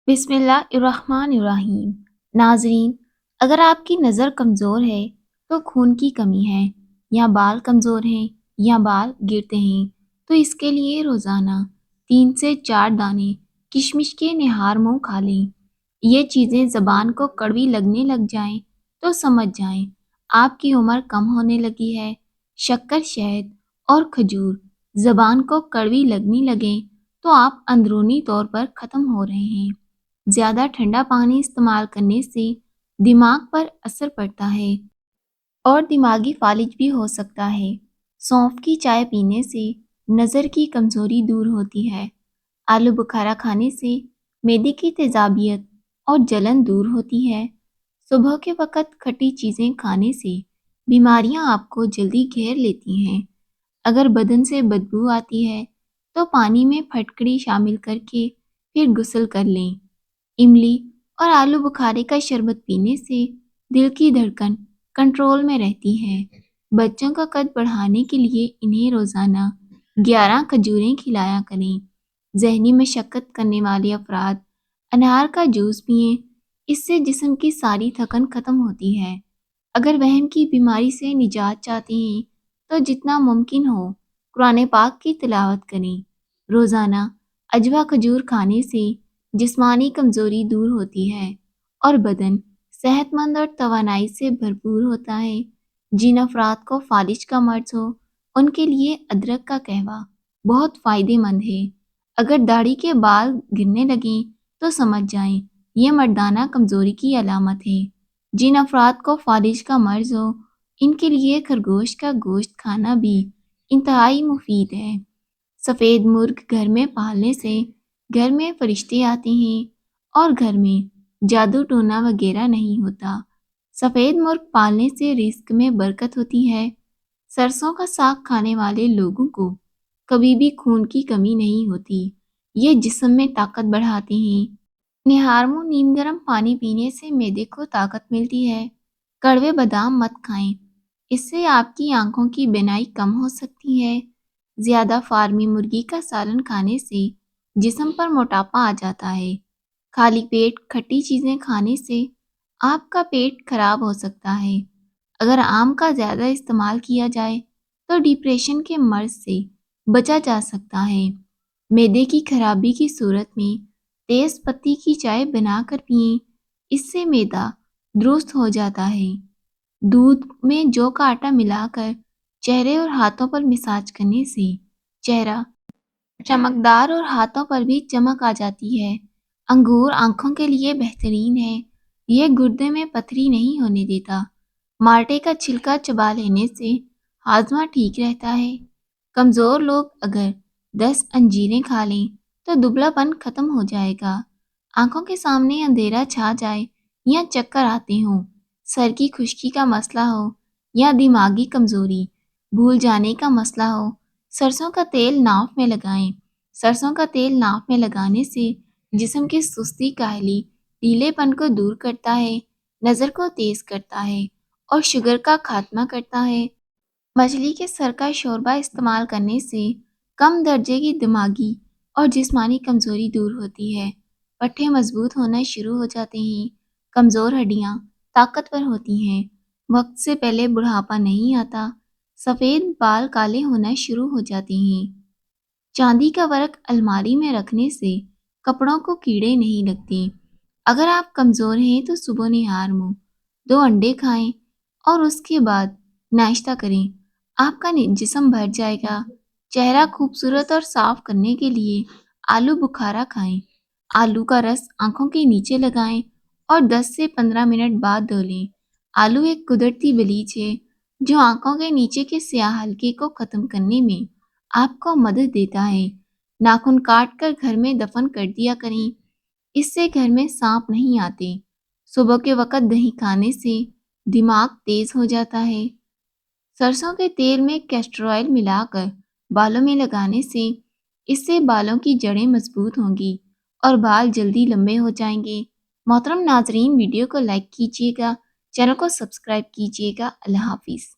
بسم اللہ الرحمن الرحیم۔ ناظرین، اگر آپ کی نظر کمزور ہے تو خون کی کمی ہے، یا بال کمزور ہیں یا بال گرتے ہیں تو اس کے لیے روزانہ 3 سے 4 دانے کشمش کے نہار منہ کھا لیں۔ یہ چیزیں زبان کو کڑوی لگنے لگ جائیں تو سمجھ جائیں آپ کی عمر کم ہونے لگی ہے۔ شکر، شہد اور کھجور زبان کو کڑوی لگنے لگیں تو آپ اندرونی طور پر ختم ہو رہے ہیں۔ زیادہ ٹھنڈا پانی استعمال کرنے سے دماغ پر اثر پڑتا ہے اور دماغی فالج بھی ہو سکتا ہے۔ سونف کی چائے پینے سے نظر کی کمزوری دور ہوتی ہے۔ آلو بخارا کھانے سے معدے کی تیزابیت اور جلن دور ہوتی ہے۔ صبح کے وقت کھٹی چیزیں کھانے سے بیماریاں آپ کو جلدی گھیر لیتی ہیں۔ اگر بدن سے بدبو آتی ہے تو پانی میں پھٹکڑی شامل کر کے پھر غسل کر لیں۔ املی اور آلو بخارے کا شربت پینے سے دل کی دھڑکن کنٹرول میں رہتی ہے۔ بچوں کا قد بڑھانے کے لیے انہیں روزانہ 11 کھجوریں کھلایا کریں۔ ذہنی مشقت کرنے والے افراد انار کا جوس پئیں، اس سے جسم کی ساری تھکن ختم ہوتی ہے۔ اگر وہم کی بیماری سے نجات چاہتے ہیں تو جتنا ممکن ہو قرآن پاک کی تلاوت کریں۔ روزانہ اجوا کھجور کھانے سے جسمانی کمزوری دور ہوتی ہے اور بدن صحت مند اور توانائی سے بھرپور ہوتا ہے۔ جن افراد کو فالج کا مرض ہو ان کے لیے ادرک کا قہوہ بہت فائدہ مند ہے۔ اگر داڑھی کے بال گرنے لگیں تو سمجھ جائیں یہ مردانہ کمزوری کی علامت ہے۔ جن افراد کو فالج کا مرض ہو ان کے لیے خرگوش کا گوشت کھانا بھی انتہائی مفید ہے۔ سفید مرغ گھر میں پالنے سے گھر میں فرشتے آتے ہیں اور گھر میں جادو ٹونا وغیرہ نہیں ہوتا۔ سفید مرغ پالنے سے رزق میں برکت ہوتی ہے۔ سرسوں کا ساگ کھانے والے لوگوں کو کبھی بھی خون کی کمی نہیں ہوتی۔ یہ جسم میں طاقت بڑھاتے ہیں۔ نہار منہ نیم گرم پانی پینے سے معدے کو طاقت ملتی ہے۔ کڑوے بادام مت کھائیں، اس سے آپ کی آنکھوں کی بینائی کم ہو سکتی ہے۔ زیادہ فارمی مرغی کا سالن کھانے سے جسم پر موٹاپا آ جاتا ہے۔ خالی پیٹ کھٹی چیزیں کھانے سے آپ کا پیٹ خراب ہو سکتا ہے۔ اگر آم کا زیادہ استعمال کیا جائے تو ڈپریشن کے مرض سے بچا جا سکتا ہے۔ معدے کی خرابی کی صورت میں تیز پتی کی چائے بنا کر پئیں، اس سے معدہ درست ہو جاتا ہے۔ دودھ میں جو کا آٹا ملا کر چہرے اور ہاتھوں پر مساج کرنے سے چہرہ چمکدار اور ہاتھوں پر بھی چمک آ جاتی ہے۔ انگور آنکھوں کے لیے بہترین ہے۔ یہ گردے میں پتھری نہیں ہونے دیتا۔ مالٹے کا چھلکا چبا لینے سے ہاضمہ ٹھیک رہتا ہے۔ کمزور لوگ اگر 10 انجیریں کھا لیں تو دبلا پن ختم ہو جائے گا۔ آنکھوں کے سامنے اندھیرا چھا جائے یا چکر آتے ہوں، سر کی خشکی کا مسئلہ ہو یا دماغی کمزوری، بھول جانے کا مسئلہ ہو، سرسوں کا تیل ناف میں لگائیں۔ سرسوں کا تیل ناف میں لگانے سے جسم کی سستی، کاہلی، ڈھیلے پن کو دور کرتا ہے، نظر کو تیز کرتا ہے اور شوگر کا خاتمہ کرتا ہے۔ مچھلی کے سر کا شوربہ استعمال کرنے سے کم درجے کی دماغی اور جسمانی کمزوری دور ہوتی ہے۔ پٹھے مضبوط ہونا شروع ہو جاتے ہیں، کمزور ہڈیاں طاقتور ہوتی ہیں، وقت سے پہلے بڑھاپا نہیں آتا، سفید بال کالے ہونا شروع ہو جاتے ہیں۔ چاندی کا ورق الماری میں رکھنے سے کپڑوں کو کیڑے نہیں لگتے۔ اگر آپ کمزور ہیں تو صبح نہار منہ 2 انڈے کھائیں اور اس کے بعد ناشتہ کریں، آپ کا جسم بھر جائے گا۔ چہرہ خوبصورت اور صاف کرنے کے لیے آلو بخارا کھائیں۔ آلو کا رس آنکھوں کے نیچے لگائیں اور 10 سے 15 منٹ بعد دھو لیں۔ آلو ایک قدرتی بلیچ ہے جو آنکھوں کے نیچے کے سیاہ حلقے کو ختم کرنے میں آپ کو مدد دیتا ہے۔ ناخن کاٹ کر گھر میں دفن کر دیا کریں، اس سے گھر میں سانپ نہیں آتے۔ صبح کے وقت دہی کھانے سے دماغ تیز ہو جاتا ہے۔ سرسوں کے تیل میں کیسٹر آئل ملا کر بالوں میں لگانے سے اس سے بالوں کی جڑیں مضبوط ہوں گی اور بال جلدی لمبے ہو جائیں گے۔ محترم ناظرین، ویڈیو کو لائک کیجیے گا، چینل کو سبسکرائب کیجیے گا۔ اللہ حافظ۔